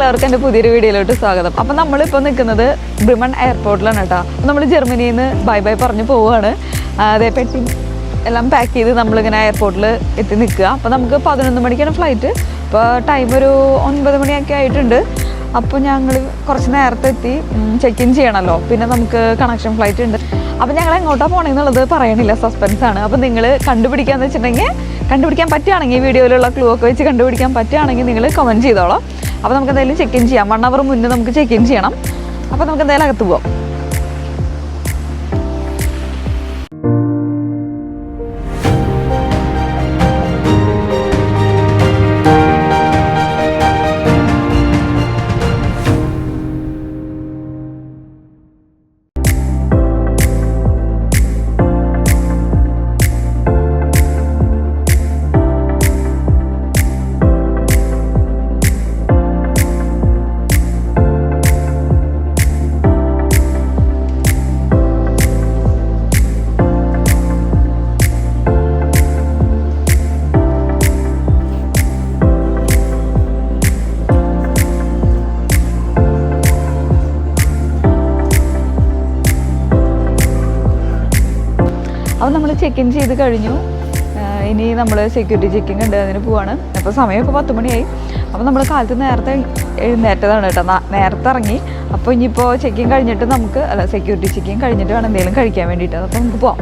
എല്ലാവർക്കും എൻ്റെ പുതിയൊരു വീഡിയോയിലോട്ട് സ്വാഗതം. അപ്പം നമ്മളിപ്പോൾ നിൽക്കുന്നത് ബ്രിമൺ എയർപോർട്ടിലാണ് കേട്ടോ. നമ്മൾ ജർമ്മനിയിൽ നിന്ന് ബൈ ബൈ പറഞ്ഞ് പോവുകയാണ്. അതേ പെട്ടി എല്ലാം പാക്ക് ചെയ്ത് നമ്മളിങ്ങനെ എയർപോർട്ടിൽ എത്തി നിൽക്കുക. അപ്പോൾ നമുക്ക് 11 മണിക്കാണ് ഫ്ലൈറ്റ്. ഇപ്പോൾ ടൈം ഒരു 9 മണിയൊക്കെ ആയിട്ടുണ്ട്. അപ്പോൾ ഞങ്ങൾ കുറച്ച് നേരത്തെ എത്തി ചെക്ക് ഇൻ ചെയ്യണമല്ലോ. പിന്നെ നമുക്ക് കണക്ഷൻ ഫ്ലൈറ്റ് ഉണ്ട്. അപ്പോൾ ഞങ്ങൾ എങ്ങോട്ടാണ് പോകണമെന്നുള്ളത് പറയണില്ല, സസ്പെൻസാണ്. അപ്പോൾ നിങ്ങൾ കണ്ടുപിടിക്കാമെന്ന് വെച്ചിട്ടുണ്ടെങ്കിൽ, കണ്ടുപിടിക്കാൻ പറ്റുകയാണെങ്കിൽ വീഡിയോയിലുള്ള ക്ലൂ ഒക്കെ വെച്ച് കണ്ടുപിടിക്കാൻ പറ്റുകയാണെങ്കിൽ നിങ്ങൾ കമൻറ്റ് ചെയ്തോളാം. അപ്പോൾ നമുക്ക് എന്തായാലും ചെക്ക് ഇൻ ചെയ്യാം. 1 hour മുന്നേ നമുക്ക് ചെക്ക് ഇൻ ചെയ്യണം. അപ്പോൾ നമുക്ക് എന്തായാലും അകത്ത് പോകാം. അപ്പോൾ നമ്മൾ ചെക്ക് ഇൻ ചെയ്ത് കഴിഞ്ഞു. ഇനി നമ്മൾ സെക്യൂരിറ്റി ചെക്കിങ് ഉണ്ട്, അതിന് പോവാണ്. അപ്പോൾ സമയം ഇപ്പോൾ 10 മണിയായി. അപ്പോൾ നമ്മൾ കാലത്ത് നേരത്തെ എഴുന്നേറ്റതാണ് കേട്ടോ, നേരത്തെ ഇറങ്ങി. അപ്പോൾ ഇനിയിപ്പോൾ ചെക്കിങ് കഴിഞ്ഞിട്ട് നമുക്ക് സെക്യൂരിറ്റി ചെക്കിങ് കഴിഞ്ഞിട്ട് വേണം എന്തെങ്കിലും കഴിക്കാൻ വേണ്ടിയിട്ട്. അപ്പോൾ നമുക്ക് പോവാം.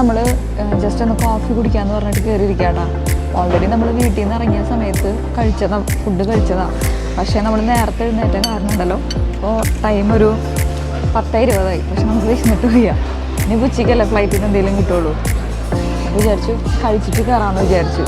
നമ്മൾ ജസ്റ്റ് ഒന്ന് കോഫി കുടിക്കാമെന്ന് പറഞ്ഞിട്ട് കയറിയിരിക്കാട്ടാ. ഓൾറെഡി നമ്മൾ വീട്ടിൽ നിന്ന് ഇറങ്ങിയ സമയത്ത് ഫുഡ് കഴിച്ചതാണ്. പക്ഷേ നമ്മൾ നേരത്തെ എഴുന്നേറ്റ കാരണം ഉണ്ടല്ലോ, അപ്പോൾ ടൈം ഒരു 10:20 പക്ഷെ നമുക്ക് വിശന്നിട്ട് വയ്യ. ഇനി ഉച്ചയ്ക്കല്ലേ ഫ്ലൈറ്റിൽ നിന്ന് എന്തെങ്കിലും കിട്ടുള്ളൂ. അപ്പോൾ വിചാരിച്ചു കഴിച്ചിട്ട് കയറാമെന്ന് വിചാരിച്ചു.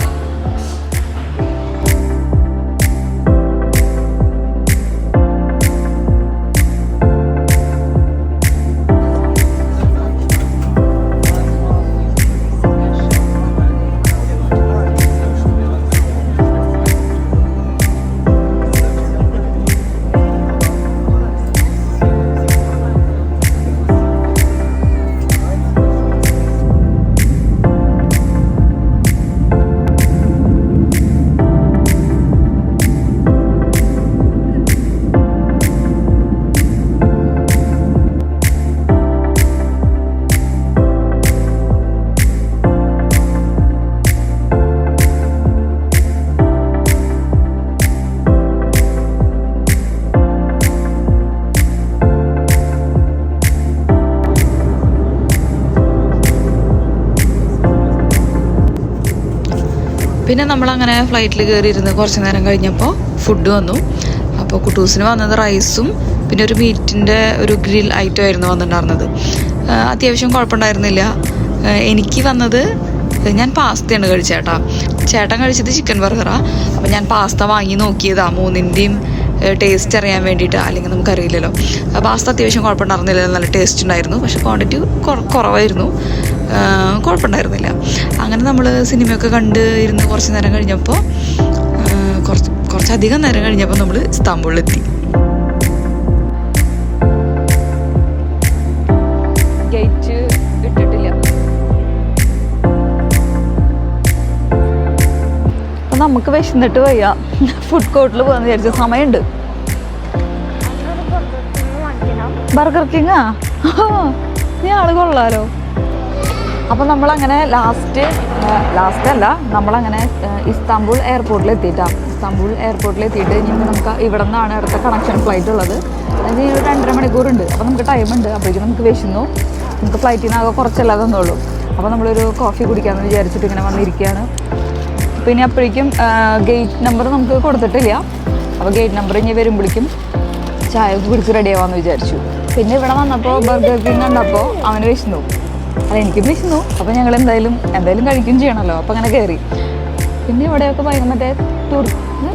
പിന്നെ നമ്മളങ്ങനെ ഫ്ലൈറ്റിൽ കയറിയിരുന്ന് കുറച്ച് നേരം കഴിഞ്ഞപ്പോൾ ഫുഡ് വന്നു. അപ്പോൾ കുട്ടൂസിന് വന്നത് റൈസും പിന്നെ ഒരു മീറ്റിൻ്റെ ഒരു ഗ്രിൽ ഐറ്റം ആയിരുന്നു വന്നിട്ടുണ്ടായിരുന്നത്. അത്യാവശ്യം കുഴപ്പമുണ്ടായിരുന്നില്ല. എനിക്ക് വന്നത്, ഞാൻ പാസ്തയാണ് കഴിച്ചേട്ടാ. ചേട്ടൻ കഴിച്ചത് ചിക്കൻ ബർഗറാണ്. അപ്പോൾ ഞാൻ പാസ്ത വാങ്ങി നോക്കിയതാണ്, 3ൻ്റെയും ടേസ്റ്റ് അറിയാൻ വേണ്ടിയിട്ട്. അല്ലെങ്കിൽ നമുക്കറിയില്ലല്ലോ. പാസ്ത അത്യാവശ്യം കുഴപ്പമുണ്ടായിരുന്നില്ല, നല്ല ടേസ്റ്റ് ഉണ്ടായിരുന്നു. പക്ഷെ ക്വാണ്ടിറ്റി കുറവായിരുന്നു, കുഴപ്പമുണ്ടായിരുന്നില്ല. അങ്ങനെ നമ്മൾ സിനിമയൊക്കെ കണ്ട് ഇരുന്ന് കുറച്ച് നേരം കഴിഞ്ഞപ്പോൾ, കുറച്ചധികം നേരം കഴിഞ്ഞപ്പോൾ നമ്മൾ ഇസ്താംബുളിലെത്തി. ഗേറ്റ് ഇട്ടിട്ടില്ല. അപ്പം നമുക്ക് വിശന്നിട്ട് വയ്യ, ഫുഡ് കോർട്ടിൽ പോകാന്ന് വിചാരിച്ച സമയമുണ്ട്. ബർഗർ കിങ്ങാ, നീ ആള് കൊള്ളാലോ. അപ്പോൾ നമ്മളങ്ങനെ ലാസ്റ്റ് അല്ല, നമ്മളങ്ങനെ ഇസ്താംബുൾ എയർപോർട്ടിൽ എത്തിയിട്ടാണ്. ഇസ്താംബുൾ എയർപോർട്ടിൽ എത്തിയിട്ട് ഇനി നമുക്ക് ഇവിടെ നിന്നാണ് അടുത്ത കണക്ഷൻ ഫ്ലൈറ്റ് ഉള്ളത്. അതിന് 2.5 മണിക്കൂറുണ്ട്. അപ്പോൾ നമുക്ക് ടൈമുണ്ട്. അപ്പോഴേക്കും നമുക്ക് വിശന്നു. നമുക്ക് ഫ്ലൈറ്റിൽ നിന്ന് ആകെ കുറച്ചല്ല തന്നുള്ളൂ. അപ്പോൾ നമ്മളൊരു കോഫി കുടിക്കാമെന്ന് വിചാരിച്ചിട്ട് ഇങ്ങനെ വന്നിരിക്കുകയാണ്. പിന്നെ അപ്പോഴേക്കും ഗേറ്റ് നമ്പർ നമുക്ക് കൊടുത്തിട്ടില്ല. അപ്പോൾ ഗേറ്റ് നമ്പർ ഇനി വരുമ്പോഴേക്കും ചായ കുടിച്ച് റെഡി ആവാമെന്ന് വിചാരിച്ചു. പിന്നെ ഇവിടെ വന്നപ്പോൾ ബർഗർ കിങ് കണ്ടപ്പോൾ അവന് വിശന്നു, അതെനിക്കും വിശന്നു. അപ്പോൾ ഞങ്ങൾ എന്തായാലും കഴിക്കുകയും ചെയ്യണമല്ലോ. അപ്പോൾ അങ്ങനെ കയറി. പിന്നെ ഇവിടെയൊക്കെ ഭയങ്കര മറ്റേ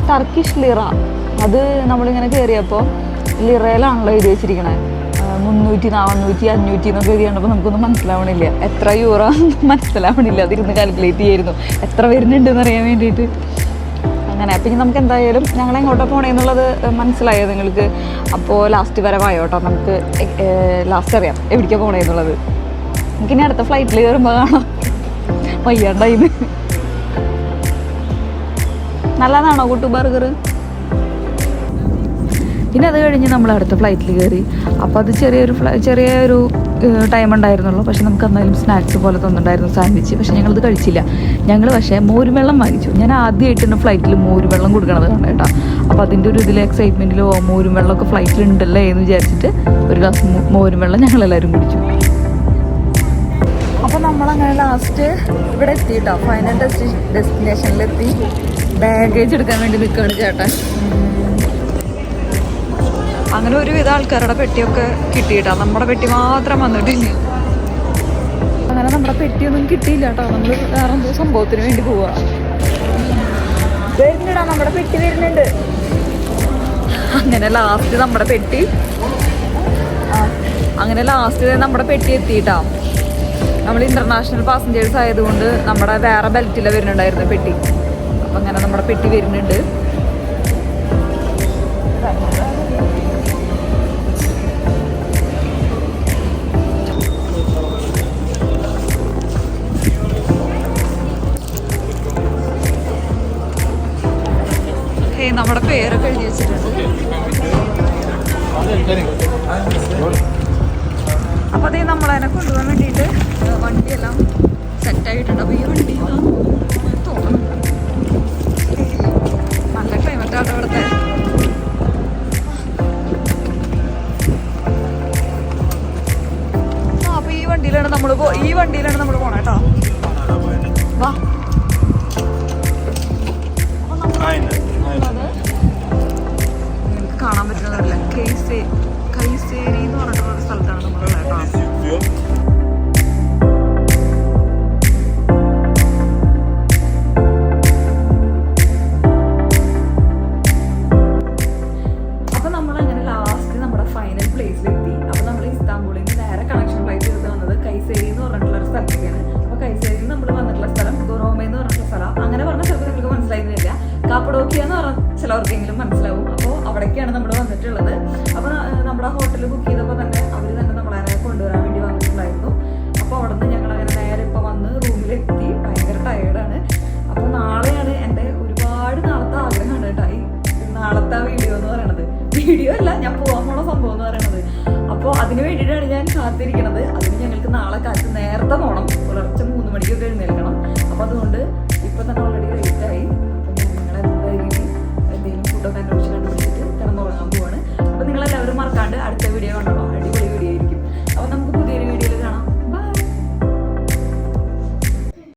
ടർക്കിഷ് ലിറ, അത് നമ്മളിങ്ങനെ കയറിയപ്പോൾ ലിറയിലാണല്ലോ എഴുതി വെച്ചിരിക്കണത്. 300, 400, 500 എന്നൊക്കെ എഴുതി കണ്ടപ്പോൾ നമുക്കൊന്നും മനസ്സിലാവണില്ല. എത്ര യൂറോ മനസ്സിലാവണില്ല. അതിരുന്ന് കാൽക്കുലേറ്റ് ചെയ്യായിരുന്നു എത്ര വരുന്നുണ്ടെന്ന് അറിയാൻ വേണ്ടിയിട്ട്. അങ്ങനെ പിന്നെ നമുക്ക് എന്തായാലും ഞങ്ങൾ എങ്ങോട്ടാണ് പോണേന്നുള്ളത് മനസ്സിലായോ നിങ്ങൾക്ക്? അപ്പോൾ ലാസ്റ്റ് വരവായോ കേട്ടോ, നമുക്ക് ലാസ്റ്റ് അറിയാം എവിടേക്കാണ് പോണേന്നുള്ളത്. നമുക്കിനി അടുത്ത ഫ്ലൈറ്റിൽ കയറുമ്പോൾ കാണാം. വയ്യാണ്ടായിന്ന്. നല്ലതാണോ കൂട്ടു ബർഗർ? പിന്നെ അത് കഴിഞ്ഞ് നമ്മൾ അടുത്ത ഫ്ലൈറ്റിൽ കയറി. അപ്പോൾ അത് ചെറിയൊരു ടൈം ഉണ്ടായിരുന്നുള്ളൂ. പക്ഷെ നമുക്ക് എന്തായാലും സ്നാക്സ് പോലെ തന്നിട്ടുണ്ടായിരുന്നു, സാൻഡ്വിച്ച്. പക്ഷെ ഞങ്ങളത് കഴിച്ചില്ല. പക്ഷേ മോരും വെള്ളം വാങ്ങിച്ചു. ഞാൻ ആദ്യമായിട്ടാണ് ഫ്ലൈറ്റിൽ മോരും വെള്ളം കൊടുക്കണത് കണ്ടു കേട്ടോ. അപ്പോൾ അതിൻ്റെ ഒരു ഇതിൽ എക്സൈറ്റ്മെൻറ്റിലോ മോരും വെള്ളമൊക്കെ ഫ്ലൈറ്റിൽ ഉണ്ടല്ലേ എന്ന് വിചാരിച്ചിട്ട് ഒരു ഗ്ലാസ് മോരും വെള്ളം ഞങ്ങളെല്ലാവരും കുടിച്ചു. അപ്പോൾ നമ്മളങ്ങനെ ലാസ്റ്റ് ഇവിടെ എത്തി കേട്ടോ, ഫൈനൽ ഡെസ്റ്റിനേഷനിലെത്തി. ബാഗേജ് എടുക്കാൻ വേണ്ടി നിൽക്കുകയാണ് ചേട്ടൻ. അങ്ങനെ ഒരുവിധ ആൾക്കാരുടെ പെട്ടിയൊക്കെ കിട്ടിയിട്ടാ, നമ്മുടെ പെട്ടി മാത്രം വന്നിട്ടില്ല. അങ്ങനെ നമ്മുടെ പെട്ടിയൊന്നും കിട്ടിയില്ല കേട്ടോ. നമ്മൾ വേറെ എന്തോ സംഭവത്തിന് വേണ്ടി പോവാ. വരുന്നുണ്ടാ, നമ്മുടെ പെട്ടി വരുന്നുണ്ട്. അങ്ങനെ ലാസ്റ്റ് നമ്മുടെ പെട്ടി എത്തിയിട്ടാ. നമ്മൾ ഇന്റർനാഷണൽ പാസഞ്ചേഴ്സ് ആയതുകൊണ്ട് നമ്മുടെ വേറെ ബെൽറ്റില വരുന്നുണ്ടായിരുന്നു പെട്ടി. അപ്പം അങ്ങനെ നമ്മുടെ പെട്ടി വരുന്നുണ്ട്. നമ്മുടെ പേരൊക്കെ എഴുതി വെച്ചിട്ടുണ്ട്. അപ്പോൾ അതേ നമ്മളതിനെ കൊണ്ടുപോകാൻ വേണ്ടിയിട്ട് വണ്ടിയെല്ലാം സെറ്റായിട്ടുണ്ട്. അപ്പോൾ ഈ വണ്ടി തോന്നണം നല്ല ക്ലൈമറ്റാണ് ഇവിടുത്തെ. അപ്പോൾ ഈ വണ്ടിയിലാണ് നമ്മൾ പോകണം കേട്ടോ. വാ. നിങ്ങൾക്ക് കാണാൻ പറ്റുന്നതല്ല, കൈസേരി എന്ന് പറഞ്ഞിട്ടുള്ള സ്ഥലത്താണ് നമ്മളുള്ളത് കേട്ടോ. അപ്പൊ നമ്മളങ്ങനെ ലാസ്റ്റ് നമ്മുടെ ഫൈനൽ പ്ലേസിലെത്തി. അപ്പൊ നമ്മൾ ഇസ്താംബൂളിൽ നിന്ന് നേരെ കണക്ഷൻ ഫ്ലൈറ്റ് എടുത്ത് വന്നത് കൈസേരി എന്ന് പറഞ്ഞിട്ടുള്ള ഒരു സ്ഥലത്തേക്കാണ്. അപ്പൊ കൈസേരിയിൽ നമ്മൾ വന്നിട്ടുള്ള സ്ഥലം ഗൊറോമ എന്ന് പറഞ്ഞിട്ടുള്ള സ്ഥലം. അങ്ങനെ പറഞ്ഞ ചിലപ്പോൾ നിങ്ങൾക്ക് മനസ്സിലായിരുന്നില്ല. കാപ്പഡോക്കിയ എന്ന് പറഞ്ഞ ചിലവർക്കെങ്കിലും മനസ്സിലാവും. അപ്പോൾ അവിടേക്കാണ് നമ്മൾ വന്നിട്ടുള്ളത്. അപ്പോൾ നമ്മുടെ ഹോട്ടൽ ബുക്ക് ചെയ്തപ്പോൾ തന്നെ അവർ തന്നെ നമ്മളെ കൊണ്ടുവരാൻ വേണ്ടി വന്നിട്ടുണ്ടായിരുന്നു. അപ്പോൾ അവിടെ നിന്ന് ഞങ്ങളങ്ങനെ നേരെ ഇപ്പോൾ വന്ന് റൂമിലെത്തി. ഭയങ്കര ടയേർഡാണ്. അപ്പോൾ നാളെയാണ് എൻ്റെ ഒരുപാട് നാളത്തെ ആഗ്രഹമാണ് കേട്ടോ ഈ നാളത്തെ വീഡിയോ എന്ന് പറയണത്. വീഡിയോ അല്ല, ഞാൻ പോകാൻ പോണ സംഭവം എന്ന് പറയണത്. അപ്പോൾ അതിന് വേണ്ടിയിട്ടാണ് ഞാൻ കാത്തിരിക്കണത്. അതിന് ഞങ്ങൾക്ക് നാളെ കാലത്ത് നേരത്തെ പോകണം. പുലർച്ചെ